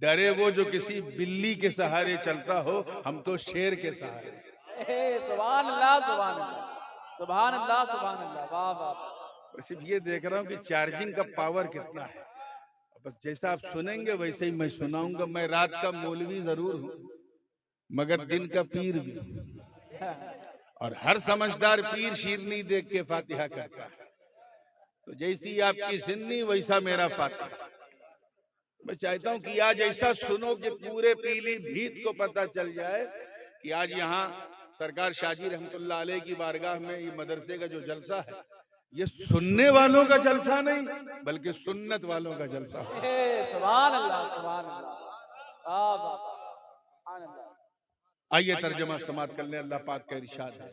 डरे वो जो किसी बिल्ली के सहारे चलता हो, हम तो शेर के सहारे। सुभान अल्लाह, सुभान अल्लाह, सुभान अल्लाह, सुभान अल्लाह, वाह वाह। सिर्फ ये देख रहा हूँ कि चार्जिंग का पावर कितना है। बस जैसा आप सुनेंगे वैसे ही मैं सुनाऊंगा। मैं रात का मौलवी जरूर हूँ, मगर दिन का पीर भी हूँ। और हर समझदार पीर शीरनी देख के फातिहा करता है। तो जैसी आपकी सिन्नी वैसा मेरा फातिहा। मैं चाहता हूं कि आज ऐसा सुनो कि पूरे पीलीभीत को पता चल जाए कि आज यहाँ सरकार शाहजी रहमतुल्लाह अलैह की बारगाह में ये मदरसे का जो जलसा है, ये सुनने वालों का जलसा नहीं बल्कि सुन्नत वालों का जलसा है। सुभान अल्लाह, सुभान अल्लाह, वाह वाह, सुभान अल्लाह। आइए तर्जुमा समात कर लें। अल्लाह पाक का इरशाद है,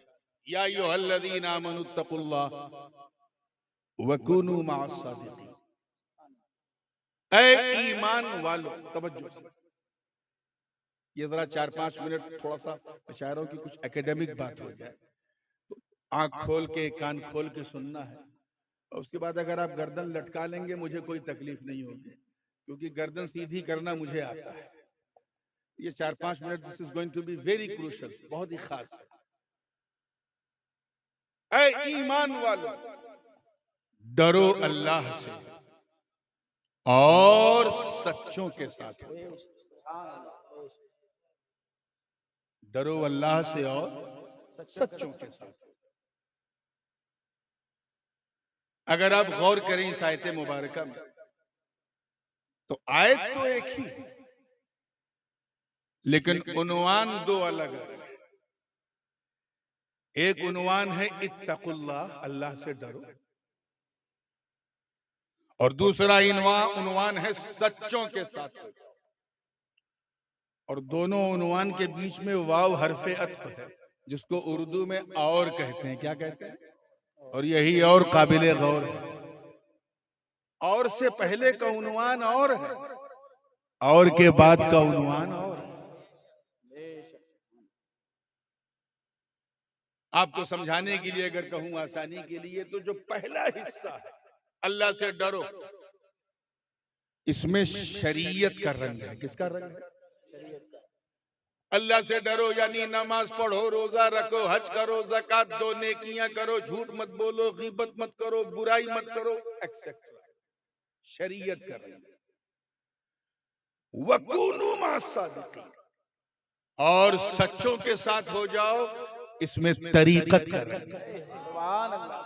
या अय्युहल्लज़ीना आमनुत्तकुल्लाह वकुनू मअस सादिकीन। ऐ ईमान वालों, तवज्जो से ये जरा 4-5 मिनट थोड़ा सा चाह रहा हूं कि कुछ एकेडमिक बात हो जाए, तो आंख खोल के कान खोल के सुनना है। और उसके बाद अगर आप गर्दन लटका लेंगे मुझे कोई तकलीफ नहीं होगी, क्योंकि गर्दन सीधी करना मुझे आता है। ये 4-5 minute this is going to be very crucial, बहुत ही खास है। ऐ ईमान वालों, डरो अल्लाह से और सच्चों के साथ। डरो अल्लाह से और सच्चों के साथ। अगर आप गौर करें इस आयत मुबारका में, तो आयत तो एक ही है लेकिन उन्वान दो अलग है। एक उन्वान है इत्तकुल्लाह, अल्लाह से डरो, और दूसरा उन्वान है सच्चों के साथ। और दोनों उन्वान के बीच में वाव हरफे अत्फ है, जिसको उर्दू में और कहते हैं। क्या कहते हैं? और यही और काबिले गौर है। और से पहले का उन्वान और है, और के बाद का उन्वान और है। आपको समझाने के लिए अगर कहूं आसानी के लिए, तो जो पहला हिस्सा है अल्लाह से डरो, इसमें शरीयत का रंग है। किसका रंग है? अल्लाह से डरो यानी नमाज पढ़ो, रोजा रखो, हज करो, ज़कात दो, नेकियां करो, झूठ मत बोलो, गीबत मत करो, बुराई मत करो, एक्सेट्रा। शरीयत का रंग। वकूनू मअस सादिकीन, और सच्चों के साथ हो जाओ, इसमें तरीकत का रंग। सुभान अल्लाह।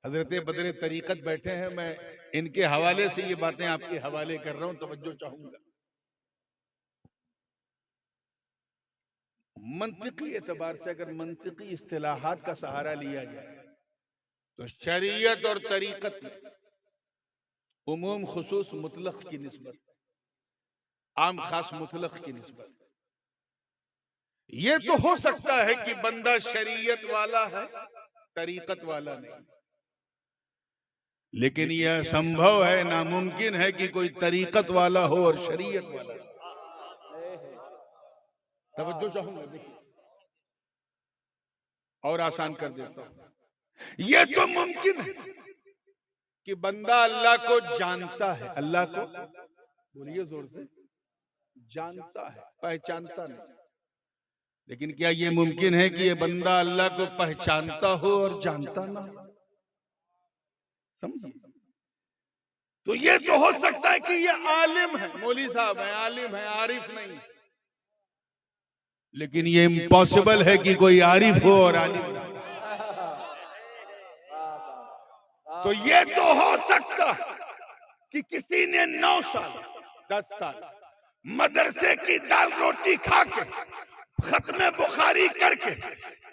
हजरत बदर तरीकत बैठे हैं, मैं इनके हवाले से ये बातें आपके हवाले कर रहा हूं, तवज्जो चाहूंगा। मंतिकी एतबार से अगर मंतिकी इस्तिलाहात का सहारा लिया जाए, तो शरीयत और तरीकत में उमूम खुसूस मुतलक की निस्बत, आम खास मुतलक की निस्बत। ये तो हो सकता है कि बंदा शरीयत वाला है, तरीकत वाला नहीं, लेकिन यह संभव है, नामुमकिन है कि कोई तरीकत वाला हो और शरीयत वाला हो। तवज्जो चाहूंगा, देखिए और आसान कर देता हूं। यह तो मुमकिन है कि बंदा अल्लाह को जानता है, अल्लाह को बोलिए जोर से, जानता है, पहचानता नहीं। लेकिन क्या यह मुमकिन है कि यह बंदा अल्लाह को पहचानता हो और जानता ना हो? समझिए। तो ये तो हो सकता है कि ये आलिम है, मौलवी साहब है, आलिम है, आरिफ नहीं। लेकिन ये इम्पॉसिबल है कि कोई आरिफ हो और आलिम ना हो। तो ये तो हो सकता है कि किसी ने 9 साल 10 साल मदरसे की दाल रोटी खा के, खत्म बुखारी करके,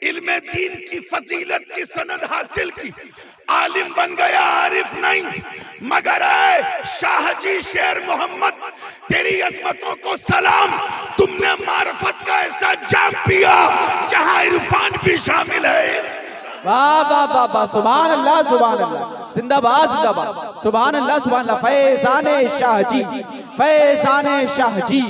इल्मे दीन की फजीलत की सनद हासिल की, आलिम बन गया, आरिफ नहीं। मगर शाहजी शेर मोहम्मद, तेरी अजमतों को सलाम, तुमने मार्फत का ऐसा जाम पिया जहां इरफान भी शामिल है। वाह वाह वाह वाह, सुभान अल्लाह, सुभान अल्लाह, जिंदाबाद जिंदाबाद, सुभान अल्लाह, सुभान अल्लाह। फैजाने शाहजी, फैजाने शाहजी,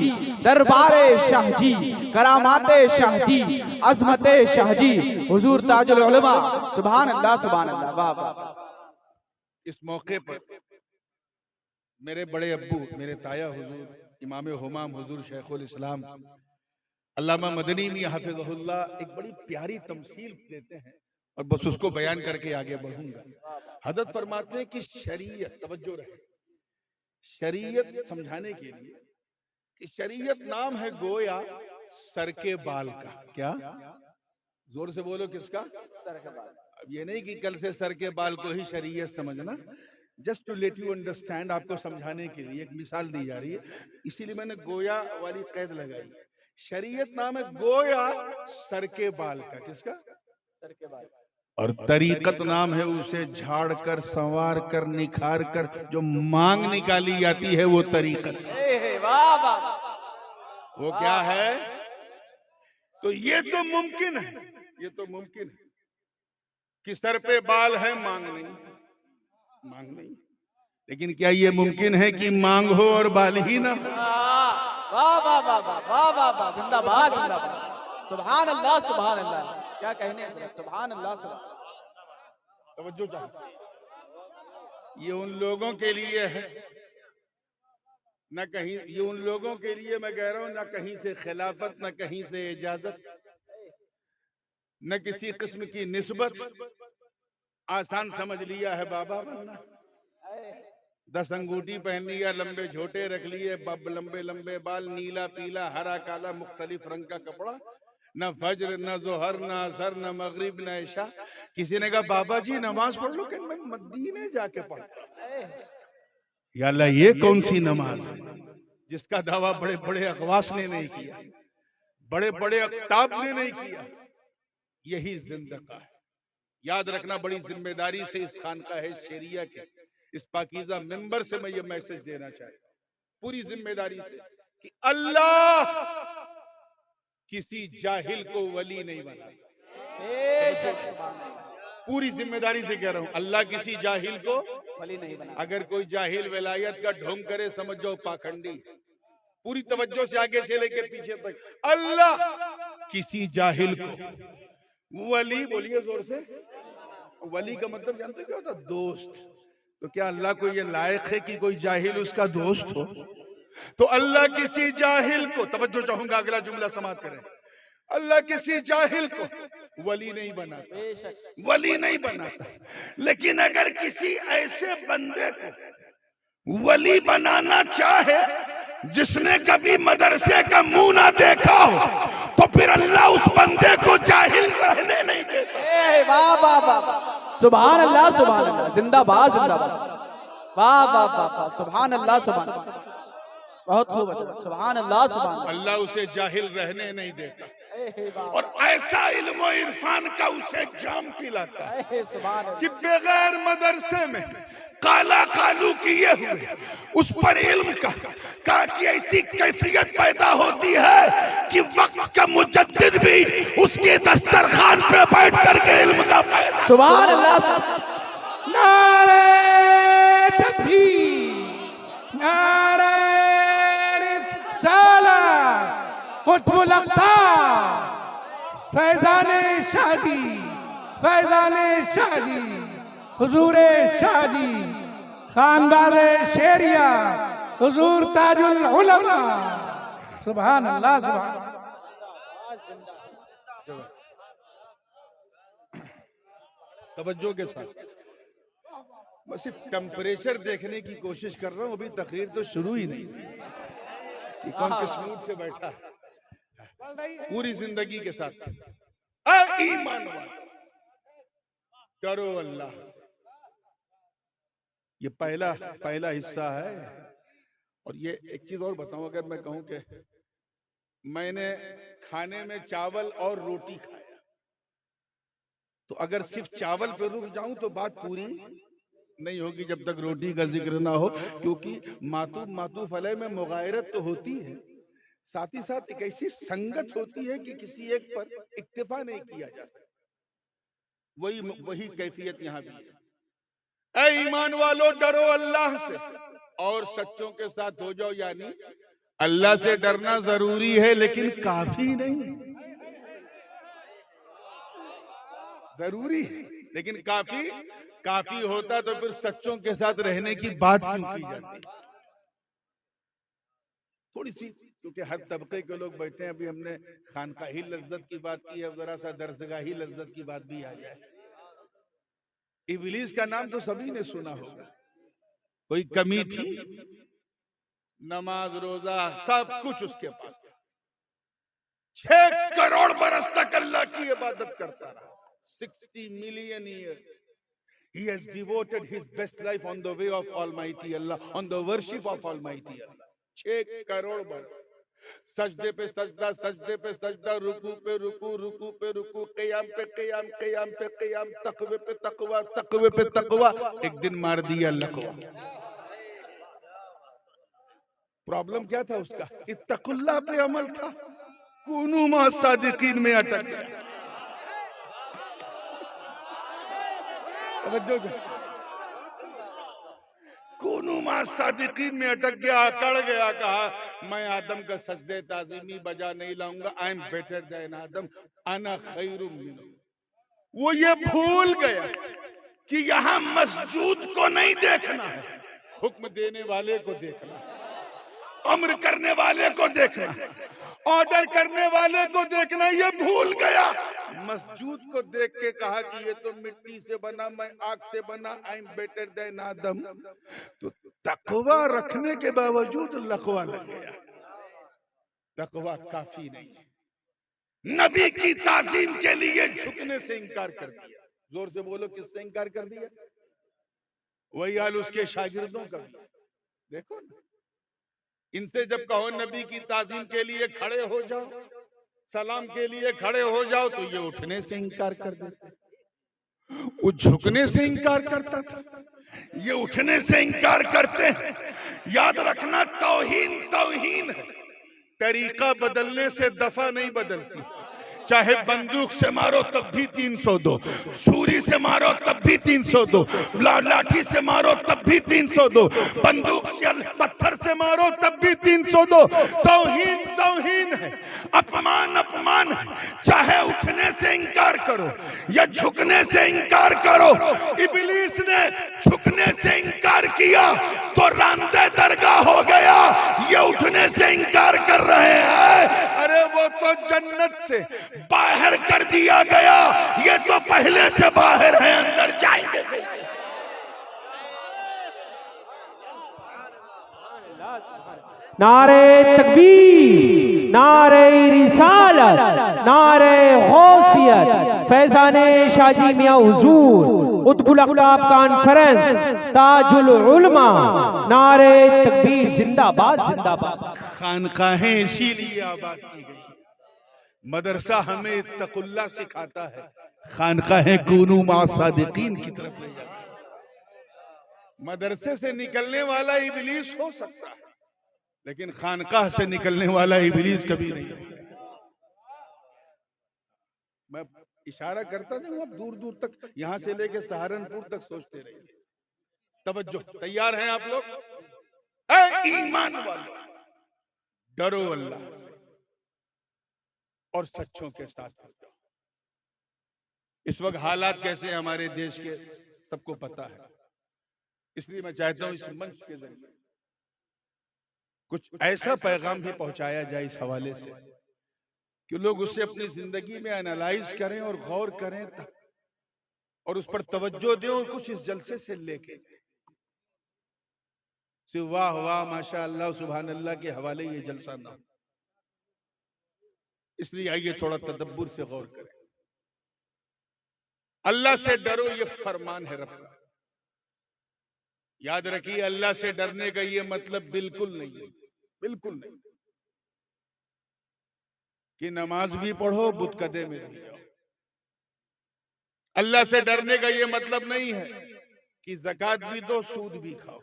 दरबारे शाहजी, करामाते शाहजी, अजमते शाहजी, हुजूर ताजुल उलमा, सुभान अल्लाह, सुभान अल्लाह, वाह वाह। इस मौके पर मेरे बड़े अब्बू, मेरे ताया हुजूर इमाम हुमाम हुजूर शेखुल इस्लाम अल्लामा मदनी मियां हाफिज़हुल्लाह एक बड़ी प्यारी तमसील देते हैं और बस उसको बयान करके आगे बढ़ूंगा। हजरत फरमाते हैं कि शरीयत, तवज्जो रहे, शरीयत समझाने के लिए कि शरीयत नाम है गोया सर के बाल का। क्या? जोर से बोलो, किसका? सर के बाल। अब ये नहीं कि कल से सर के बाल को ही शरीयत समझना, just to let you understand, आपको समझाने के लिए एक मिसाल दी जा रही है, इसीलिए मैंने गोया वाली कैद लगाई। शरीयत नाम है गोया सर के बाल का। किसका? सर के बाल। और तरीकत नाम है उसे झाड़ कर, संवार कर, निखार कर जो मांग निकाली जाती है, वो तरीकत। वाह वाह। वो क्या है? तो ये तो मुमकिन है, ये तो मुमकिन है कि सर पे बाल है, मांग नहीं, मांग नहीं, लेकिन क्या ये मुमकिन है कि मांग हो और बाल ही ना हो? वाह वाह वाह वाह वाह वाह वाह, जिंदाबाद जिंदाबाद, सुभान अल्लाह सुभान अल्लाह। क्या कहने, सुभान अल्लाह सुभान। तवज्जो चाहिए। ये उन लोगों के लिए है, न कहीं, ये उन लोगों के लिए मैं कह रहा हूं, न कहीं से खिलाफत, न कहीं से इजाजत, न किसी किस्म की निस्बत। आसान समझ लिया है बाबा बनना, 10 अंगूठी पहन लिया, लंबे झोटे रख लिए, लंबे लंबे बाल, नीला पीला हरा काला मुख्तलिफ रंग का कपड़ा, न फज्र न जोहर न असर न मगरिब न इशा। किसी ने कहा बाबा जी नमाज पढ़ लो, कि मैं मदीने जाके पढ़। या अल्लाह, ये कौन सी नमाज है जिसका दावा बड़े बड़े अखवास ने नहीं किया, बड़े बड़े अख्ताब ने नहीं किया? यही जिंदगी है। याद रखना, बड़ी जिम्मेदारी से इस खानकाह शेरिया के इस पाकीज़ा मिंबर से मैं ये मैसेज देना चाहता हूं, पूरी जिम्मेदारी से, कि अल्लाह किसी जाहिल को वली नहीं बना। पूरी जिम्मेदारी से कह रहा हूं, अल्लाह किसी जाहिल को वली नहीं बना। अगर कोई जाहिल विलायत का ढोंग करे, समझ जाओ पाखंडी। पूरी तवज्जो से आगे से लेके पीछे तक, अल्लाह किसी जाहिल को वली, बोलिए जोर से। वली का मतलब जानते क्या होता? दोस्त। तो क्या अल्लाह को ये लायक है कि कोई जाहिल उसका दोस्त हो? तो अल्लाह किसी जाहिल को, तवज्जो चाहूंगा, अगला जुमला समाप्त करें, अल्लाह किसी जाहिल को वली नहीं बनाता, वली नहीं बनाता। लेकिन अगर किसी ऐसे बंदे को वली बनाना चाहे जिसने कभी मदरसे का मुंह ना देखा हो, तो फिर अल्लाह उस बंदे को जाहिल रहने नहीं देता। वाह वाह वाह, सुभान अल्लाह सुभान अल्लाह, जिंदाबाद जिंदाबाद, वाह वाह वाह, सुभान अल्लाह सुभान, बहुत खूब, सुभान अल्लाह सुभान। अल्लाह उसे जाहिल रहने नहीं देता और ऐसा इल्म इरफान का उसे जाम पिलाता है कि बगैर मदरसे में काला कालू किए हुए उस पर इल्म का कि ऐसी कैफियत पैदा होती है कि वक्त का मुजद्दिद भी उसके दस्तरखान पे बैठ करके इल्म का पैदा। सुभान अल्लाह। नारे तकबीर, नारे रिसालत, कुतुबुल अक़तार, फैज़ाने शादी, फैज़ाने शादी, हुजूरे शादी, खानदाने शेरिया, हुजूर ताजुल उलमा। सुभान अल्लाह सुभान। तवज्जो के साथ, मैं सिर्फ टेम्परेचर देखने की कोशिश कर रहा हूं, अभी तकरीर तो शुरू ही नहीं कि कौन किस मूड से बैठा है। पूरी जिंदगी के साथ ईमान वाला, डरो अल्लाह से। ये पहला हिस्सा है। और ये एक चीज और बताऊं, अगर मैं कहूं कि मैंने खाने में चावल और रोटी खाया, तो अगर सिर्फ चावल पे रुक जाऊं तो बात पूरी नहीं होगी जब तक रोटी का जिक्र ना हो, क्योंकि मातूफ अलैह में मुगायरत तो होती है, साथ ही साथ एक ऐसी संगत होती है कि किसी एक पर इक्तिफा नहीं किया जा सकता। वही कैफियत यहाँ भी है। ऐ ईमान वालों, डरो अल्लाह से और सच्चों के साथ हो जाओ। यानी अल्लाह से डरना जरूरी है, लेकिन काफी नहीं। जरूरी है लेकिन काफी होता तो फिर सच्चों के साथ रहने की बात क्यों की जाती? थोड़ी सी, क्योंकि हर तबके के लोग बैठे हैं। अभी हमने खानकाही लज्जत की बात की है, जरा सा दरसगाही लज्जत की बात भी आ जाए। इबलीस का नाम तो सभी ने सुना होगा। कोई कमी थी? नमाज रोजा सब कुछ उसके पास था। 6 करोड़ बरस तक अल्लाह की इबादत करता रहा। 60 million years he has devoted his best life on the way of Almighty Allah, on the worship of Almighty Allah। 6 crore बरस सजदे पे सजदा, सजदे पे सजदा, रुकू पे रुकू, रुकू पे रुकू, क़याम पे क़याम, क़याम पे क़याम, तक़वे पे तक़वा, तक़वे पे तक़वा। एक दिन मार दिया लकवा। प्रॉब्लम क्या था उसका? इत्तक़ुल्लाह पे अमल था, कूनू मा सादिकीन में अटक गया। कूनू मा सादिकीन में अटक गया, अकड़ गया, कहा मैं आदम का सजदे ताज़ीमी बजा नहीं लाऊंगा। आई एम बेटर देन आदम, अना खैरुम मिन्हु। वो ये भूल गया कि यहाँ मस्जूद को नहीं देखना है, हुक्म देने वाले को देखना है, अम्र करने वाले को देखना है, ऑर्डर करने वाले को देखना। ये भूल गया। मस्जूद को देख के कहा कि ये तो मिट्टी से बना, मैं आग से बना, आई एम बेटर देन आदम। तो तकवा रखने के बावजूद लकवा लग गया। तकवा काफी नहीं है। नबी की ताजीम के लिए झुकने से इनकार कर दिया। जोर से बोलो, किससे इनकार कर दिया? वही हाल उसके शागिर्दों का। देखो ना, इनसे जब कहो नबी की ताजीम के लिए खड़े हो जाओ, सलाम के लिए खड़े हो जाओ, तो ये उठने से इनकार कर देते। वो झुकने से इनकार करता था, ये उठने से इनकार करते हैं। याद रखना, तौहीन तौहीन है। तरीका बदलने से दफा नहीं बदलती। चाहे बंदूक से मारो तब भी 300 दो, छुरी से मारो तब भी 300 दो, लाठी से मारो तब भी 300 दो, बंदूक से पत्थर से मारो तब भी 300 दो। तौहीन तौहीन है, अपमान अपमान है। चाहे उठने से इनकार करो या झुकने से इनकार करो। इब्लीस ने झुकने से इनकार किया तो रांदे दरगाह हो गया। ये उठने से इनकार कर रहे हैं, अरे वो तो जन्नत से बाहर कर दिया गया, ये तो पहले से बाहर है, अंदर जाएंगे कैसे? नारे तकबीर, नारे रिसालत, नारे गौसियत, फैजाने शाजी मियां हुजूर, कुतुबुल अक़ताब कॉन्फ्रेंस, ताजुल उलमा, नारे तकबीर, जिंदाबाद जिंदाबाद। खानकाहें इसीलिए आबाद की गई। मदरसा हमें इत्तक़ुल्लाह सिखाता है, खानकाहें कूनू मा सादिकीन की तरफ ले जाती है। मदरसे से निकलने वाला इब्लीस हो सकता है, लेकिन खानकाह से निकलने वाला इब्लीस कभी नहीं। मैं इशारा करता जाऊं, आप दूर दूर तक, यहां से लेके सहारनपुर तक सोचते रहिए। तवज्जो, तैयार हैं आप लोग? ऐ ईमान वालों, डरो अल्लाह से और सच्चों के साथ हो जाओ। इस वक्त हालात कैसे हैं हमारे देश के, सबको पता है। इसलिए मैं चाहता हूं इस मंच के जरिए कुछ ऐसा पैगाम भी पहुंचाया जाए इस हवाले से कि लोग उससे अपनी जिंदगी में एनालाइज करें और गौर करें और उस पर तवज्जो दें और कुछ इस जलसे से लेके सिर्फ वाह वाह माशाअल्लाह सुभान अल्लाह के हवाले ये जलसा ना। इसलिए आइए थोड़ा तदब्बुर से गौर करें। अल्लाह से डरो, ये फरमान है रब का। याद रखिए, अल्लाह से डरने का ये मतलब बिल्कुल नहीं है, बिल्कुल नहीं कि नमाज भी पढ़ो बुतकदे में भी जाओ। अल्लाह से डरने का ये मतलब नहीं है कि ज़कात भी दो सूद भी खाओ।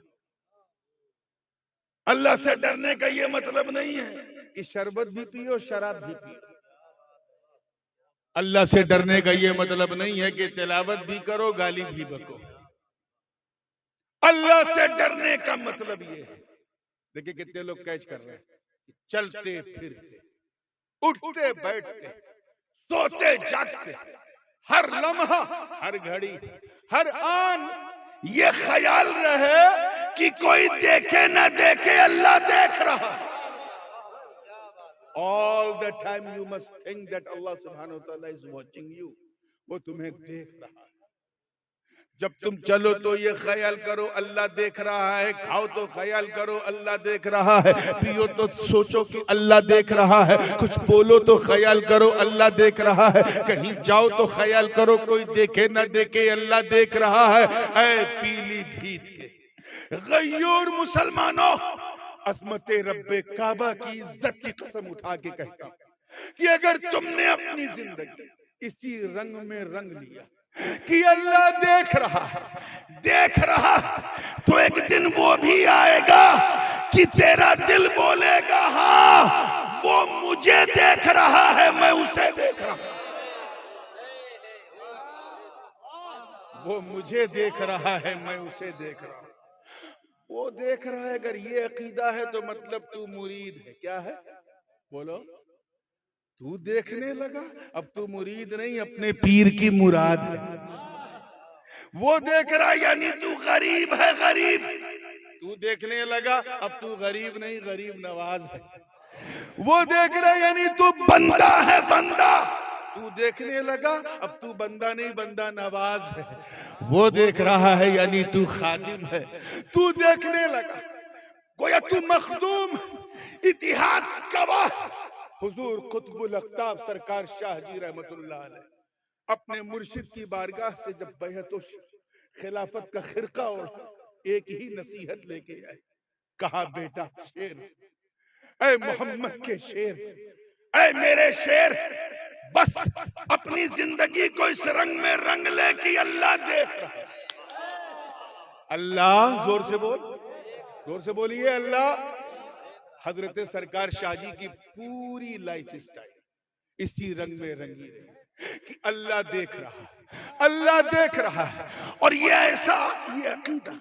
अल्लाह से डरने का ये मतलब नहीं है कि शरबत भी पियो शराब भी पियो। अल्लाह से डरने का ये मतलब नहीं है कि तिलावत भी करो गाली भी बको। अल्लाह से डरने का मतलब ये है, देखिए कितने लोग कैच कर रहे हैं, चलते फिरते उठते बैठते सोते जागते हर लम्हा हर घड़ी हर आन ये ख्याल रहे कि कोई देखे ना देखे अल्लाह देख रहा। All the time you must think that Allah सुब्हानहू व तआला इज वॉचिंग यू, वो तुम्हें देख रहा है। जब तुम चलो तो ये ख्याल करो अल्लाह देख रहा है, खाओ तो ख्याल करो अल्लाह देख रहा है, पियो तो सोचो कि अल्लाह देख रहा है, कुछ बोलो तो ख्याल करो अल्लाह देख रहा है, कहीं जाओ तो ख्याल करो कोई देखे ना देखे अल्लाह देख रहा है। ऐ पीलीभीत के गयूर मुसलमानों, अज़मत रब्बे काबा की इज्जत की कसम उठा के कहता हूं कि अगर तुमने अपनी जिंदगी इसी रंग में रंग लिया कि अल्लाह देख रहा है, तो एक दिन वो भी आएगा कि तेरा दिल बोलेगा हाँ वो मुझे देख रहा है, मैं उसे देख रहा हूं, वो मुझे देख रहा है, मैं उसे देख रहा हूं। वो देख रहा है, अगर ये अकीदा है तो मतलब तू मुरीद है। क्या है बोलो? तू देखने लगा, अब तू मुरीद नहीं, अपने पीर की मुराद है। वो देख रहा यानी तू गरीब है, गरीब। तू देखने लगा, अब तू गरीब नहीं, गरीब नवाज है। वो देख रहा यानी तू बंदा है, बंदा। तू देखने लगा, अब तू बंदा नहीं, बंदा नवाज है। वो देख रहा है यानी तू खादिम है। तू देखने लगा, गोया तू मखदूम। इतिहास गवाह हुजूर कुतुबुल अख्ताब सरकार शाहजी रहमतुल्लाह अलैह अपने मुर्शिद की बारगाह से जब बैअत खिलाफत का खिरका और एक ही नसीहत लेके आए, कहा बेटा शेर, ऐ मोहम्मद के शेर, ऐ मेरे शेर, बस अपनी जिंदगी को इस रंग में रंग ले कि अल्लाह देख रहा है। अल्लाह, जोर से बोल, जोर से बोलिए अल्लाह। हजरत सरकार शाहजी की पूरी लाइफ स्टाइल इसी रंग में रंगी रही कि अल्लाह देख रहा है, अल्लाह देख रहा है। और ये ऐसा, ये अकीदा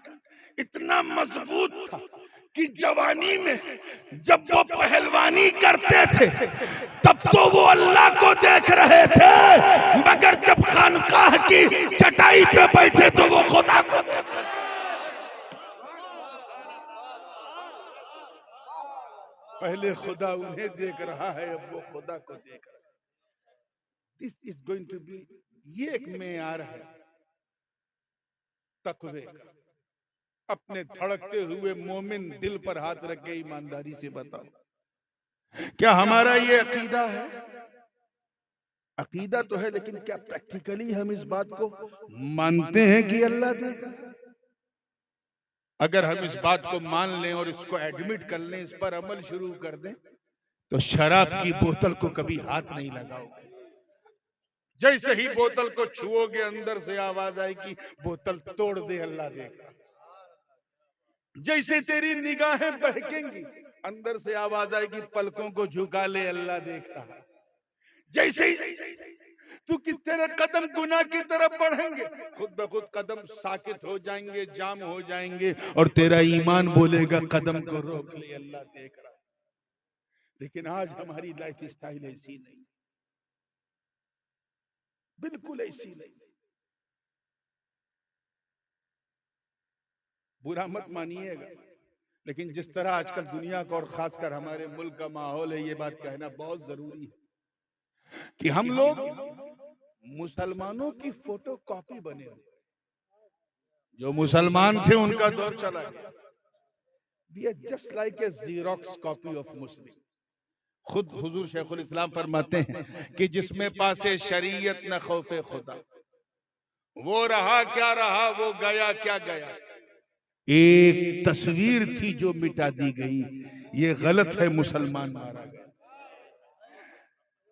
इतना मजबूत था कि जवानी में जब वो पहलवानी करते थे तब तो वो अल्लाह को देख रहे थे, मगर जब खानकाह की चटाई पे बैठे तो वो खुदा को देख रहे थे। पहले खुदा उन्हें देख रहा है, अब वो खुदा को देख रहा है। This is going to be, ये एक मेयार है तक़वे का। अपने धड़कते हुए मोमिन दिल पर हाथ रख के ईमानदारी से बताओ, क्या हमारा ये अकीदा है? अकीदा तो है, लेकिन क्या प्रैक्टिकली हम इस बात को मानते हैं कि अल्लाह देख रहा है? अगर हम इस बात को मान लें और इसको एडमिट कर लें, इस पर अमल शुरू कर दें, तो शराब की बोतल को कभी हाथ नहीं लगाओगे। जैसे ही बोतल को छुओगे अंदर से आवाज आएगी बोतल तोड़ दे, अल्लाह देख रहा। जैसे तेरी निगाहें बहकेंगी अंदर से आवाज आएगी पलकों को झुका ले, अल्लाह देख रहा। जैसे ही तू कि तेरे कदम गुनाह की तरफ बढ़ेंगे, खुद ब खुद कदम साकित हो जाएंगे, जाम हो जाएंगे, और तेरा ईमान बोलेगा कदम को रोक ले, अल्लाह देख रहा। लेकिन आज हमारी लाइफ स्टाइल ऐसी नहीं, बिल्कुल ऐसी नहीं। बुरा मत मानिएगा, लेकिन जिस तरह आजकल दुनिया का और खासकर हमारे मुल्क का माहौल है, ये बात कहना बहुत जरूरी है कि हम लोग मुसलमानों की फोटो कॉपी बने हुए। जो मुसलमान थे उनका दौर चला गया। We are just like a Xerox copy of Muslim। खुद हुजूर शेखुल इस्लाम फरमाते हैं कि जिसमें पासे शरीयत न खौफे खुदा, वो रहा क्या रहा, वो गया क्या गया। एक तस्वीर थी जो मिटा दी गई, ये गलत है, मुसलमान मारा गया।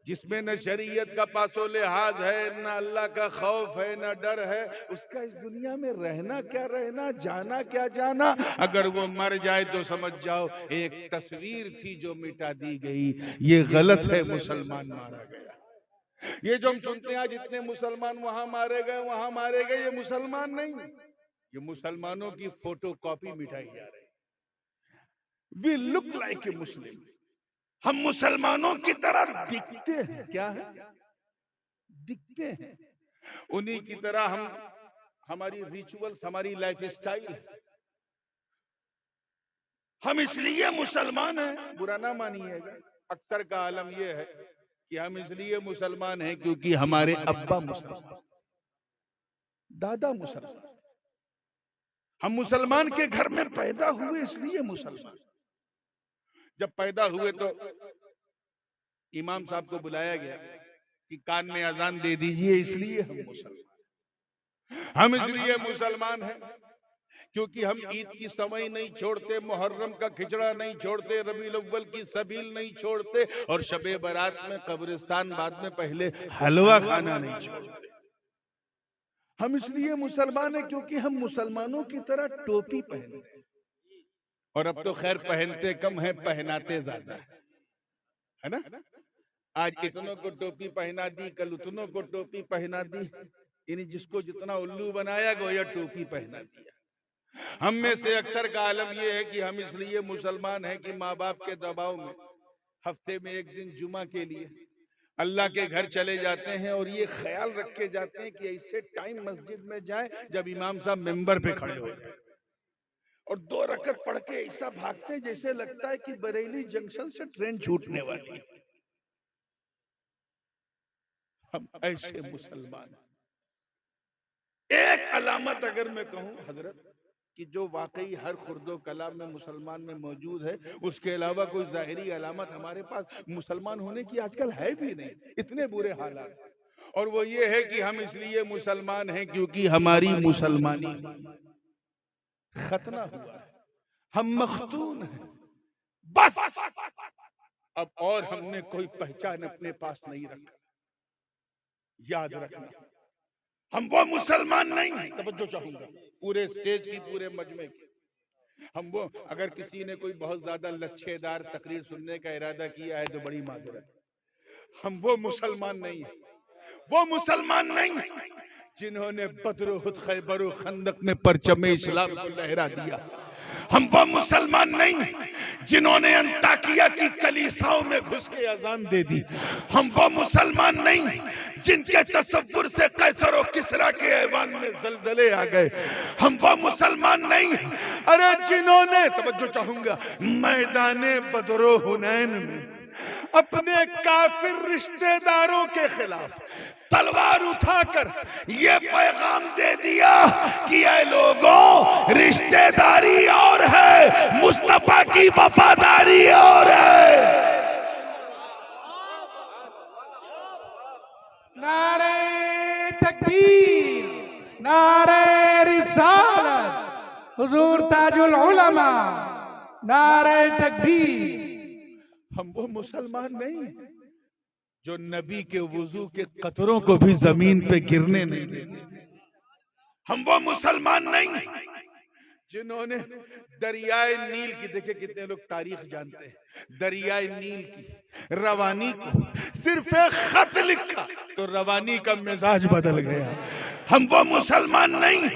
जिसमें न शरीयत का पासो लिहाज है, न अल्लाह का खौफ है, न डर है, उसका इस दुनिया में रहना क्या रहना, जाना क्या जाना। अगर वो मर जाए तो समझ जाओ एक तस्वीर थी जो मिटा दी गई, ये गलत है, मुसलमान मारा गया। ये जो हम सुनते हैं आज इतने मुसलमान वहां मारे गए, वहां मारे गए, ये मुसलमान नहीं, ये मुसलमानों की फोटो कॉपी मिटाई जा रही। वी लुक लाइक ए मुस्लिम, हम मुसलमानों की तरह दिखते हैं। क्या है? दिखते हैं उन्हीं की तरह। हम, हमारी रिचुअल्स, हमारी लाइफ स्टाइल है। हम इसलिए मुसलमान हैं, बुरा ना मानिएगा, अक्सर का आलम यह है कि हम इसलिए मुसलमान हैं क्योंकि हमारे अब्बा मुसलमान, दादा मुसलमान, हम मुसलमान के घर में पैदा हुए इसलिए मुसलमान। जब पैदा हुए तो इमाम साहब को बुलाया गया कि कान में अजान दे दीजिए, इसलिए हम मुसलमान। हम इसलिए मुसलमान हैं क्योंकि हम ईद की समय नहीं छोड़ते, मुहर्रम का खिचड़ा नहीं छोड़ते, रबीउल अव्वल की सबील नहीं छोड़ते, और शबे बारात में कब्रिस्तान बाद में पहले हलवा खाना नहीं छोड़ते। हम इसलिए मुसलमान हैं क्योंकि हम मुसलमानों की तरह टोपी पहनते हैं, और अब तो खैर पहनते कम है, पहनाते ज्यादा है ना। आज इतनों को टोपी पहना दी, कल उतनों को टोपी पहना दी, यानी जिसको जितना उल्लू बनाया गोया टोपी पहना दिया। हम में से अक्सर का आलम यह है कि हम इसलिए मुसलमान हैं कि माँ बाप के दबाव में हफ्ते में एक दिन जुमा के लिए अल्लाह के घर चले जाते हैं, और ये ख्याल रख के जाते हैं कि ऐसे टाइम मस्जिद में जाएं जब इमाम साहब मिंबर पे खड़े हो जाए, और 2 रकत पढ़ के ऐसा भागते हैं जैसे लगता है कि बरेली जंक्शन से ट्रेन छूटने वाली है। हम ऐसे मुसलमान। एक अलामत अगर मैं कहूं हजरत कि जो वाकई हर खुर्दो कलाम में मुसलमान में मौजूद है, उसके अलावा कोई जाहिरी अलामत हमारे पास मुसलमान होने की आजकल है भी नहीं, इतने बुरे हालात। और वो ये है कि हम इसलिए मुसलमान हैं क्योंकि हमारी मुसलमानी खतना हुआ है, हम मखतून हैं बस। अब और हमने कोई पहचान अपने पास नहीं रखा। याद रखना, हम वो मुसलमान नहीं हैं। तवज्जो चाहूंगा पूरे स्टेज की, पूरे मजमे की। हम वो, अगर किसी ने कोई बहुत ज्यादा लच्छेदार तकरीर सुनने का इरादा किया है तो बड़ी माजरत। हम वो मुसलमान नहीं हैं, वो मुसलमान नहीं हैं जिन्होंने बद्र, उहद, खैबर और खंदक में परचम इस्लाम को लहरा दिया। हम वो मुसलमान नहीं हैं जिन्होंने अंताकिया की कलीसाओं में घुस के अजान दे दी। हम वो मुसलमान नहीं हैं जिनके तसव्वुर से कैसर और किसरा के ऐवान में जलजले आ गए। हम वो मुसलमान नहीं हैं, अरे जिन्होंने, तवज्जो चाहूंगा, मैदाने बदरो हुनैन में अपने काफिर रिश्तेदारों के खिलाफ तलवार उठाकर ये पैगाम दे दिया कि ये लोगों, रिश्तेदारी और है, मुस्तफा की वफादारी और है। नारे तकबीर, नारे रिसालत, हुजूर ताजुल उलमा, नारे तकबीर। हम वो मुसलमान नहीं जो नबी के वुजू के कतरों को भी जमीन पे गिरने नहीं देते। हम वो मुसलमान नहीं जिन्होंने दरियाए नील की, देखिए कितने लोग तारीख जानते हैं, दरियाए नील की रवानी को सिर्फ एक खत लिखा तो रवानी का मिजाज बदल गया। हम वो मुसलमान नहीं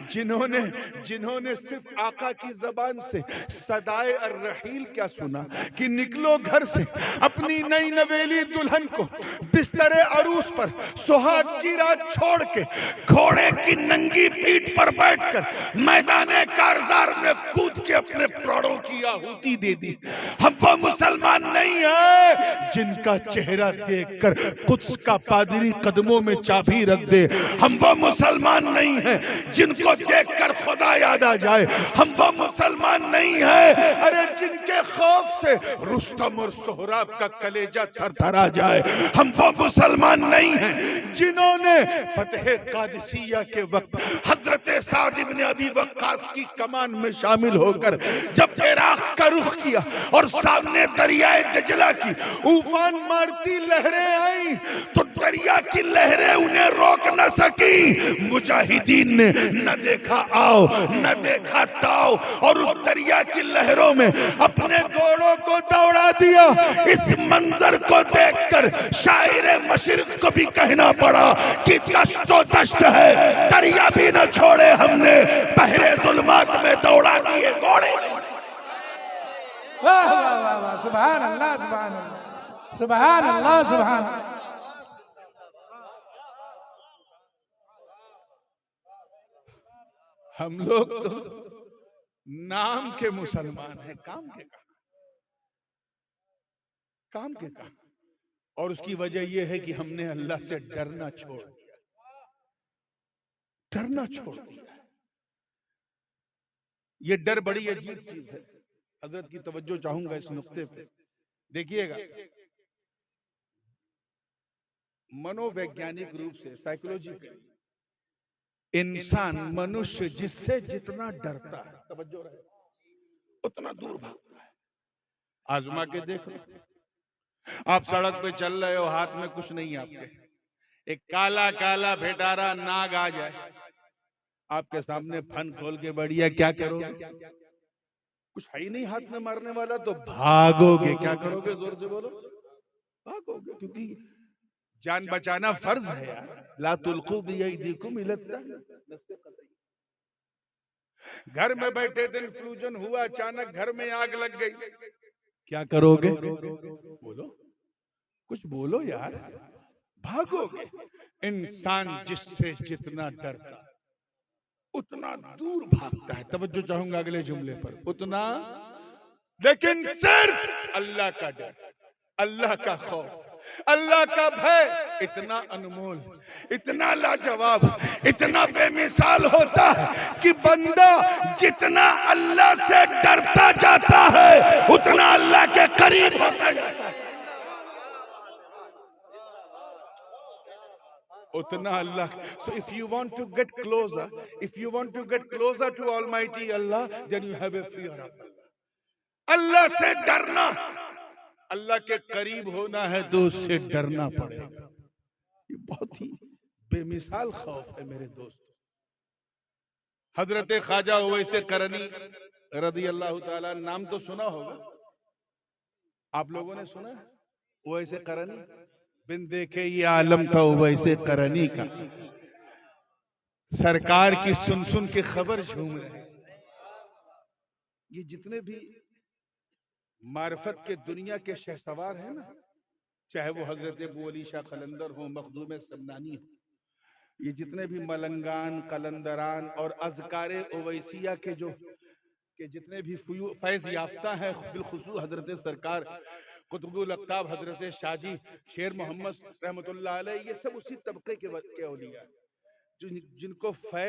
जिन्होंने सिर्फ आका की जबान से सदाए अर्रहील क्या सुना कि निकलो घर से, अपनी नई नवेली दुल्हन को बिस्तरे अरूस पर सुहाग की रात छोड़ के घोड़े की नंगी पीठ पर बैठकर मैदाने कारजार में कूद के अपने प्राणों की आहुति दे दी। हम वो मुसलमान नहीं है जिनका चेहरा देखकर कुद्स का पादरी कदमों में चाबी रख दे। हम वो मुसलमान नहीं है जिनको देखकर खुदा याद आ जाए। हम वो मुसलमान नहीं है, अरे जिनके खौफ से रुस्तम और सोहराब का कलेजा थरथरा जाए। हम वो मुसलमान नहीं है जिन्होंने फतेह कादिसिया के वक्त हजरत साद इब्न अबी वक्कास की कमान में शामिल होकर जब इराक का रुख किया और सामने दरियाए दजला की उफान मारती लहरें आई तो दरिया की लहरें उन्हें रोक न सकी। मुजाहिदीन ने न देखा आओ न देखा ताओ और उस दरिया की लहरों में अपने घोड़ों को दौड़ा दिया। इस मंजर को देखकर शायर मशरिक को भी कहना पड़ा कि दश्तो दश्त है, दरिया भी न छोड़े हमने, बहरे जुल्मात में दौड़ा दिए घोड़े। वाह वाह वाह वाह, सुभान अल्लाह, सुभान अल्लाह, सुभान अल्लाह, सुभान अल्लाह। हम लोग तो नाम के मुसलमान हैं, काम के काम के काम। और उसकी वजह यह है कि हमने अल्लाह से डरना छोड़ दिया, डरना छोड़ दिया। ये डर बड़ी अजीब चीज है। हजरत की तवज्जो चाहूंगा इस नुक्ते पे। देखिएगा, मनोवैज्ञानिक रूप से, साइकोलॉजिकली, इंसान, मनुष्य जिससे जितना डरता है, तवज्जो रहे, उतना दूर भागता है। आजमा के देखो, आप सड़क पे चल रहे हो, हाथ में कुछ नहीं आपके, एक काला काला भेटारा नाग आ जाए आपके सामने, फन खोल के बढ़िया, क्या करोगे? कुछ है ही नहीं हाथ में मारने वाला, तो भागोगे। क्या करोगे? जोर से बोलो, भागोगे, क्योंकि जान बचाना फर्ज है यार। ला तुल्कू बियदीकुम इला तहलुका। घर में बैठे दिन फ्लूजन हुआ, अचानक घर में आग लग गई, क्या करोगे? बोलो, कुछ बोलो यार, भागोगे। इंसान जिससे जितना डरता उतना दूर भागता है। तवज्जो चाहूंगा अगले जुमले पर, उतना। लेकिन सिर्फ अल्लाह का डर, अल्लाह का खौफ, अल्लाह का भय इतना अनमोल, इतना लाजवाब, इतना बेमिसाल होता है कि बंदा जितना अल्लाह से डरता जाता है उतना अल्लाह के करीब होता जाता है, उतना अल्लाह। So if you want to get closer, if you want to get closer to Almighty Allah, then you have a fear of Allah. अल्लाह से डरना, अल्लाह के करीब होना है तो उससे डरना पड़ेगा। ये बहुत ही बेमिसाल खौफ है मेरे दोस्त। हजरत ख्वाजा उवैसे करनी रज़ी अल्लाह ताला, नाम तो सुना होगा आप लोगों ने, सुना है? उवैसे करनी, बिन देखे ये आलम था उवैसे करनी का, सरकार की सुन सुन के खबर झूम रहे। ये जितने भी मार्फत के दुनिया के शहसवार हैं ना, चाहे वो हजरत अबू अली शाह कलंदर हो, मखदूम समनानी हो, ये जितने भी मलंगान, कलंदरान और अज़कारे ओवैसिया के जितने भी फैज याफ्ता हैं, बिलखुसूस हजरत सरकार कुतुबुल अक़ताब हजरत शाजी शेर मोहम्मद रहमतुल्लाह अलैह, ये सब उसी तबके के औलिया जिनको फैज